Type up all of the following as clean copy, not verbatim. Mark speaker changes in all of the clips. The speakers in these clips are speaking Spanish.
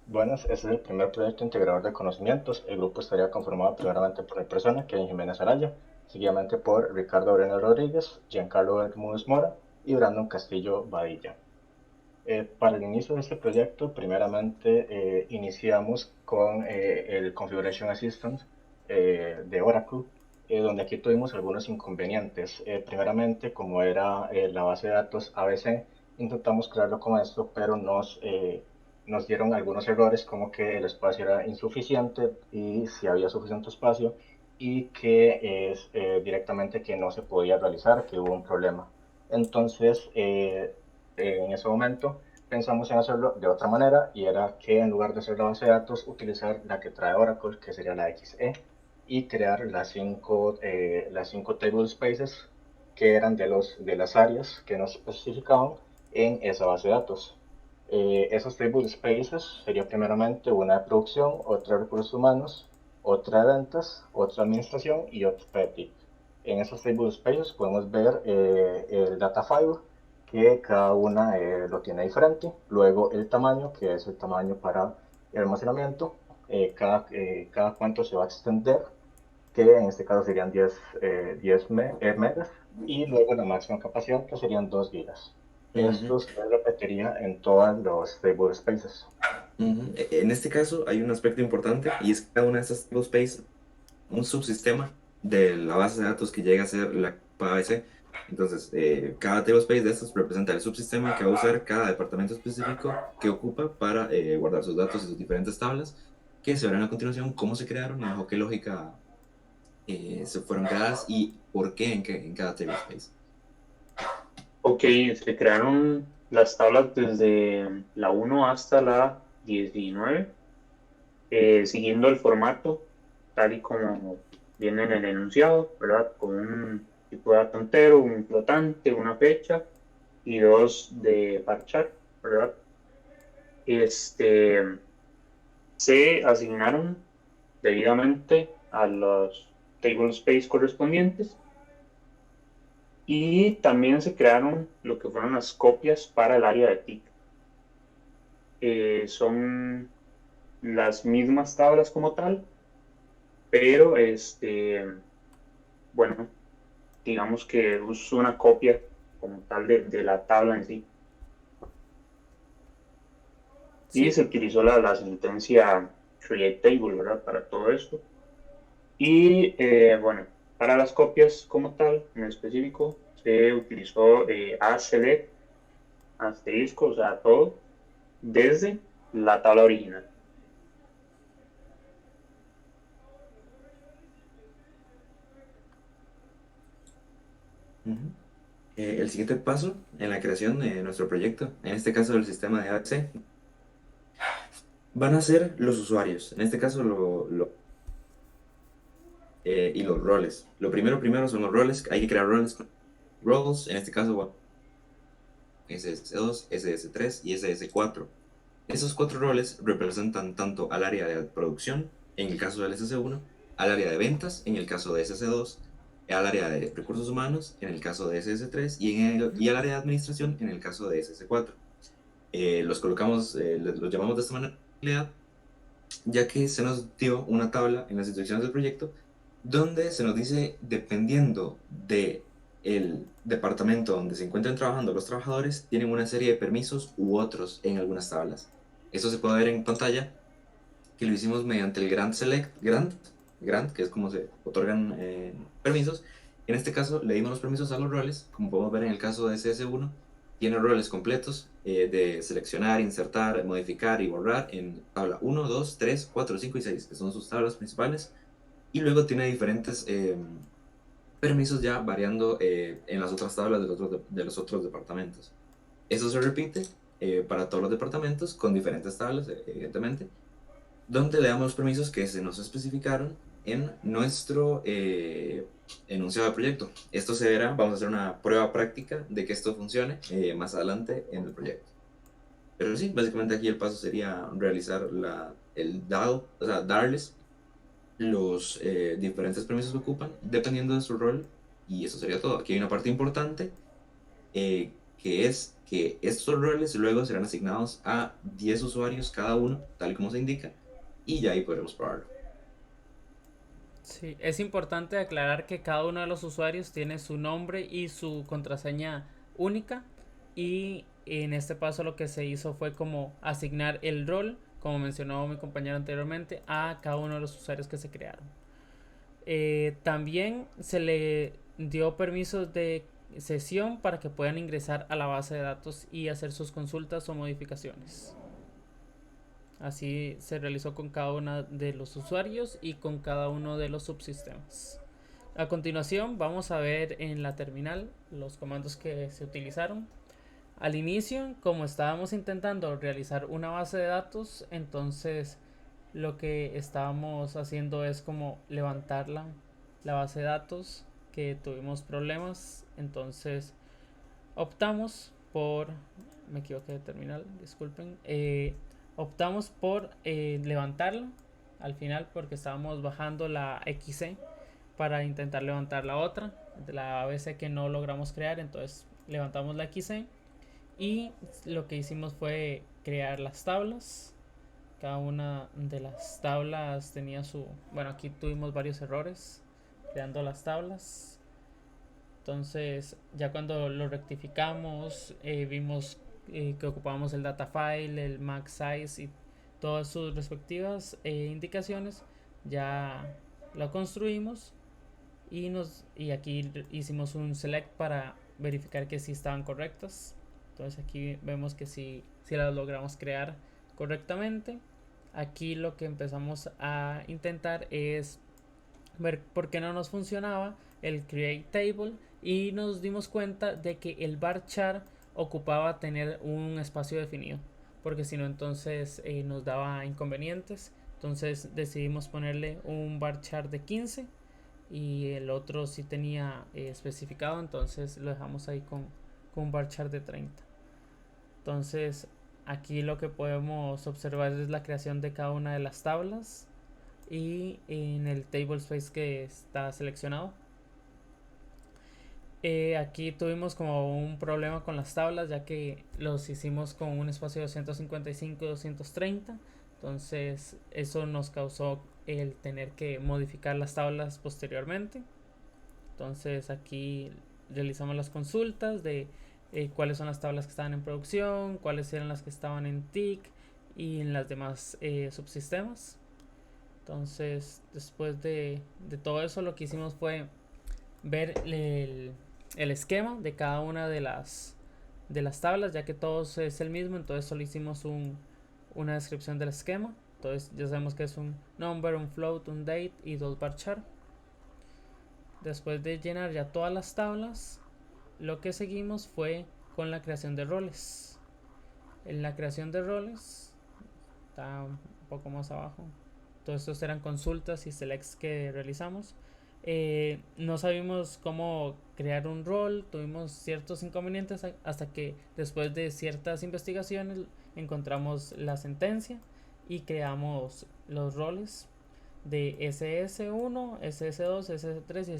Speaker 1: Buenas, este es el primer proyecto integrador de conocimientos. El grupo estaría conformado primeramente por mi persona, Kevin Jiménez Araya, seguidamente por Ricardo Breno Rodríguez, Giancarlo Bermúdez Mora y Brandon Castillo Badilla. Para el inicio de este proyecto, primeramente iniciamos con el Configuration Assistant de Oracle, donde aquí tuvimos algunos inconvenientes. Primeramente, como era la base de datos ABC, intentamos crearlo con esto, pero nos dieron algunos errores, como que el espacio era insuficiente y si había suficiente espacio, y que es directamente que no se podía realizar, que hubo un problema. Entonces, en ese momento pensamos en hacerlo de otra manera y era que en lugar de hacer la base de datos utilizar la que trae Oracle, que sería la XE, y crear las cinco table spaces que eran de las áreas que nos especificaban en esa base de datos. Esos table spaces sería primeramente una de producción, otra de recursos humanos, otra de ventas, otra de administración y otra de TIC. En esos table spaces podemos ver el data file, que cada una lo tiene diferente. Luego el tamaño, que es el tamaño para el almacenamiento, cada cuánto se va a extender, que en este caso serían 10 megas, y luego la máxima capacidad, que serían 2 gigas.
Speaker 2: Ujú,
Speaker 1: Esto se repetiría en todos los table spaces.
Speaker 2: ujú. En este caso hay un aspecto importante y es que cada una de estas tablespace un subsistema de la base de datos que llega a ser la capa ABC. Entonces, cada tablespace de estos representa el subsistema que va a usar cada departamento específico que ocupa para guardar sus datos y sus diferentes tablas, que se verán a continuación cómo se crearon y bajo qué lógica se fueron creadas y por qué en cada tablespace.
Speaker 3: Ok, se crearon las tablas desde la 1 hasta la 19, siguiendo el formato tal y como viene en el enunciado, ¿verdad? Con un tipo de dato entero, un flotante, una fecha y dos de parchar, ¿verdad? Este, se asignaron debidamente a los table space correspondientes y también se crearon lo que fueron las copias para el área de TIC. Son las mismas tablas como tal, pero bueno, digamos que es una copia como tal de la tabla en sí. Y
Speaker 2: Sí.
Speaker 3: se utilizó la sentencia create table, ¿verdad? Para todo esto. Y bueno, para las copias como tal, en específico, se utilizó aselect, asterisco, o sea, todo, desde la tabla original.
Speaker 2: Ujú. El siguiente paso en la creación de nuestro proyecto, en este caso del sistema de ABC, van a ser los usuarios. En este caso, y los roles. Lo primero son los roles. Hay que crear roles. Roles, en este caso, bueno, SS2, SS3 y SS4. Esos cuatro roles representan tanto al área de producción, en el caso del SS1, al área de ventas, en el caso de SS2, al área de recursos humanos, en el caso de SS3, y al área de administración, en el caso de SS4. Los colocamos, los llamamos de esta manera, ya que se nos dio una tabla en las instrucciones del proyecto donde se nos dice, dependiendo de el departamento donde se encuentren trabajando los trabajadores, tienen una serie de permisos u otros en algunas tablas. Eso se puede ver en pantalla, que lo hicimos mediante el Grant, que es como se otorgan permisos. En este caso, le dimos los permisos a los roles, como podemos ver en el caso de CS1, tiene roles completos de seleccionar, insertar, modificar y borrar en tabla 1, 2, 3, 4, 5 y 6, que son sus tablas principales. Y luego tiene diferentes permisos ya variando en las otras tablas de los otros departamentos. Eso se repite para todos los departamentos con diferentes tablas, evidentemente, donde le damos los permisos que se nos especificaron en nuestro enunciado de proyecto. Esto se verá, vamos a hacer una prueba práctica de que esto funcione más adelante en el proyecto. Pero sí, básicamente aquí el paso sería realizar el dado, o sea, darles los diferentes permisos que ocupan dependiendo de su rol y eso sería todo. Aquí hay una parte importante que es que estos roles luego serán asignados a 10 usuarios cada uno, tal y como se indica, y ya ahí podremos probarlo.
Speaker 4: Sí, es importante aclarar que cada uno de los usuarios tiene su nombre y su contraseña única, y en este paso lo que se hizo fue como asignar el rol, como mencionó mi compañero anteriormente, a cada uno de los usuarios que se crearon. También se le dio permisos de sesión para que puedan ingresar a la base de datos y hacer sus consultas o modificaciones. Así se realizó con cada uno de los usuarios y con cada uno de los subsistemas. A continuación vamos a ver en la terminal los comandos que se utilizaron. Al inicio, como estábamos intentando realizar una base de datos, entonces lo que estábamos haciendo es como levantar la base de datos, que tuvimos problemas. Entonces optamos por, me equivoqué de terminal, disculpen, optamos por levantarla al final, porque estábamos bajando la XC para intentar levantar la otra, de la ABC que no logramos crear. Entonces levantamos la XC y lo que hicimos fue crear las tablas. Cada una de las tablas tenía su... Bueno, aquí tuvimos varios errores creando las tablas. Entonces, ya cuando lo rectificamos, vimos que ocupábamos el data file, el max size y todas sus respectivas indicaciones. Ya lo construimos y aquí hicimos un select para verificar que sí estaban correctas. Entonces aquí vemos que sí las logramos crear correctamente. Aquí lo que empezamos a intentar es ver por qué no nos funcionaba el create table, y nos dimos cuenta de que el varchar ocupaba tener un espacio definido, porque si no entonces nos daba inconvenientes. Entonces decidimos ponerle un varchar de 15 y el otro sí tenía especificado, entonces lo dejamos ahí con un varchar de 30. Entonces aquí lo que podemos observar es la creación de cada una de las tablas y en el table space que está seleccionado. Aquí tuvimos como un problema con las tablas, ya que los hicimos con un espacio de 255 y 230. Entonces eso nos causó el tener que modificar las tablas posteriormente. Entonces aquí realizamos las consultas de cuáles son las tablas que estaban en producción, cuáles eran las que estaban en TIC y en las demás subsistemas. Entonces después de todo eso, lo que hicimos fue ver el esquema de cada una de las tablas, ya que todos es el mismo. Entonces solo hicimos una descripción del esquema. Entonces ya sabemos que es un number, un float, un date y dos varchar. Después de llenar ya todas las tablas, lo que seguimos fue con la creación de roles. En la creación de roles está un poco más abajo. Todos estos eran consultas y selects que realizamos. No sabíamos cómo crear un rol, tuvimos ciertos inconvenientes hasta que después de ciertas investigaciones encontramos la sentencia y creamos los roles de SS1, SS2, SS3 y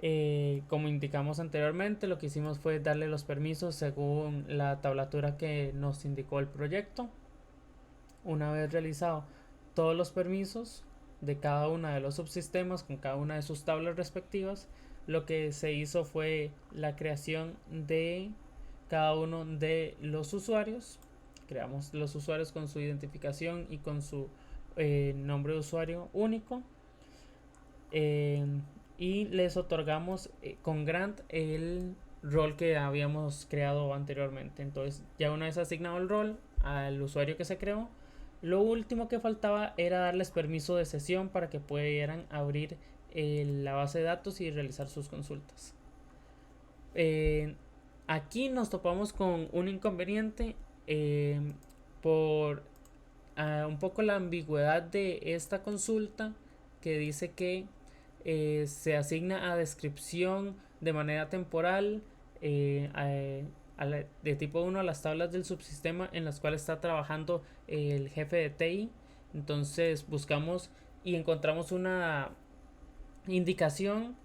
Speaker 4: SS4. Como indicamos anteriormente, lo que hicimos fue darle los permisos según la tablatura que nos indicó el proyecto. Una vez realizado todos los permisos de cada uno de los subsistemas con cada una de sus tablas respectivas, lo que se hizo fue la creación de cada uno de los usuarios. Creamos los usuarios con su identificación y con su nombre de usuario único, y les otorgamos con grant el rol que habíamos creado anteriormente. Entonces ya una vez asignado el rol al usuario que se creó, lo último que faltaba era darles permiso de sesión para que pudieran abrir la base de datos y realizar sus consultas. Aquí nos topamos con un inconveniente por un poco la ambigüedad de esta consulta, que dice que se asigna a descripción de manera temporal de tipo 1 a las tablas del subsistema en las cuales está trabajando el jefe de TI. Entonces buscamos y encontramos una indicación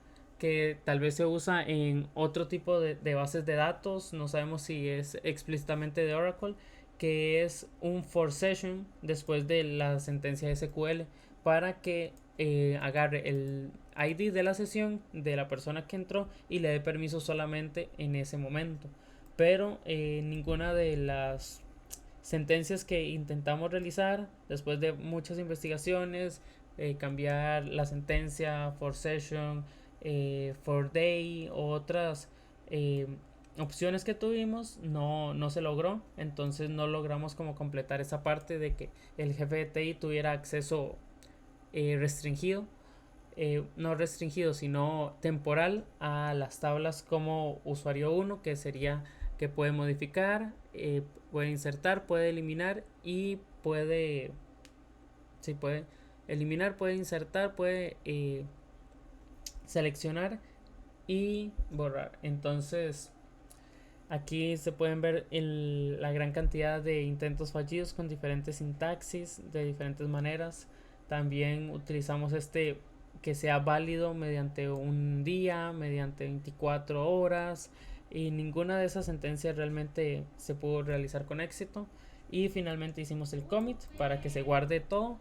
Speaker 4: que tal vez se usa en otro tipo de bases de datos, no sabemos si es explícitamente de Oracle, que es un for session después de la sentencia SQL para que agarre el ID de la sesión de la persona que entró y le dé permiso solamente en ese momento. Pero ninguna de las sentencias que intentamos realizar después de muchas investigaciones, cambiar la sentencia for session, for day o otras eh, opciones que tuvimos, no se logró. Entonces no logramos como completar esa parte de que el jefe de TI tuviera acceso restringido, no restringido sino temporal, a las tablas como usuario 1, que sería que puede modificar, puede insertar, puede eliminar y puede, sí, puede eliminar, puede insertar, puede seleccionar y borrar. Entonces aquí se pueden ver la gran cantidad de intentos fallidos con diferentes sintaxis de diferentes maneras. También utilizamos que sea válido mediante un día, mediante 24 horas, y ninguna de esas sentencias realmente se pudo realizar con éxito. Y finalmente hicimos el commit para que se guarde todo.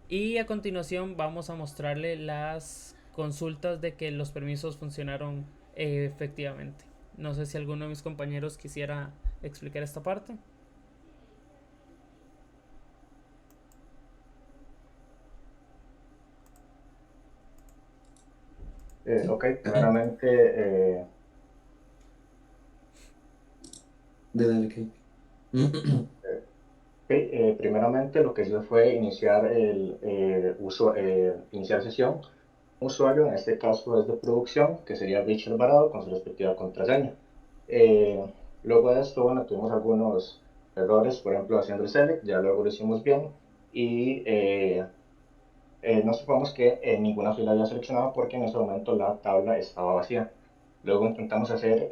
Speaker 4: Y a continuación vamos a mostrarle las consultas de que los permisos funcionaron efectivamente. No sé si alguno de mis compañeros quisiera explicar esta parte.
Speaker 1: Ok, primeramente,
Speaker 2: Dale, Kate.
Speaker 1: primeramente lo que hice fue iniciar iniciar sesión. Usuario, en este caso es de producción, que sería Rich Alvarado con su respectiva contraseña. Eh, Luego de esto, bueno, tuvimos algunos errores, por ejemplo, haciendo el select, ya luego lo hicimos bien y no supongamos que ninguna fila había seleccionado porque en ese momento la tabla estaba vacía. Luego intentamos hacer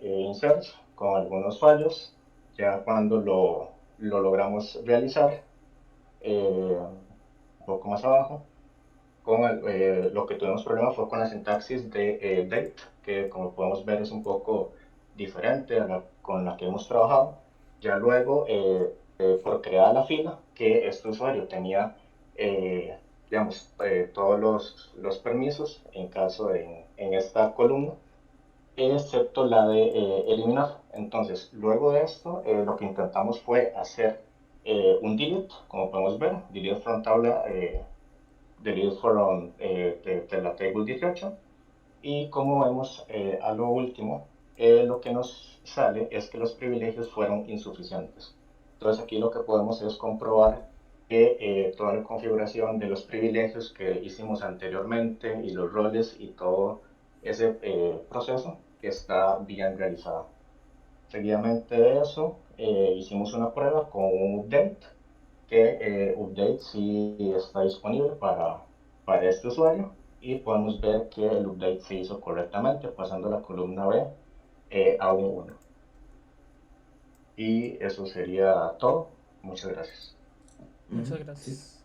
Speaker 1: inserts con algunos fallos, ya cuando lo logramos realizar, un poco más abajo lo que tuvimos problema fue con la sintaxis de date, que como podemos ver es un poco diferente con la que hemos trabajado. Ya luego, por crear la fila, que este usuario tenía, digamos, todos los permisos en caso en esta columna, excepto la de eliminar. Entonces, luego de esto, lo que intentamos fue hacer un delete, como podemos ver, delete from tabla delete from de la table 18, y como vemos a lo último, lo que nos sale es que los privilegios fueron insuficientes. Entonces aquí lo que podemos es comprobar que toda la configuración de los privilegios que hicimos anteriormente y los roles y todo ese proceso que está bien realizado. Seguidamente de eso, hicimos una prueba con un update, que update sí está disponible para este usuario, y podemos ver que el update se hizo correctamente pasando la columna B a un 1. Y eso sería todo. Muchas gracias.
Speaker 4: Muchas
Speaker 2: Sí.
Speaker 4: gracias.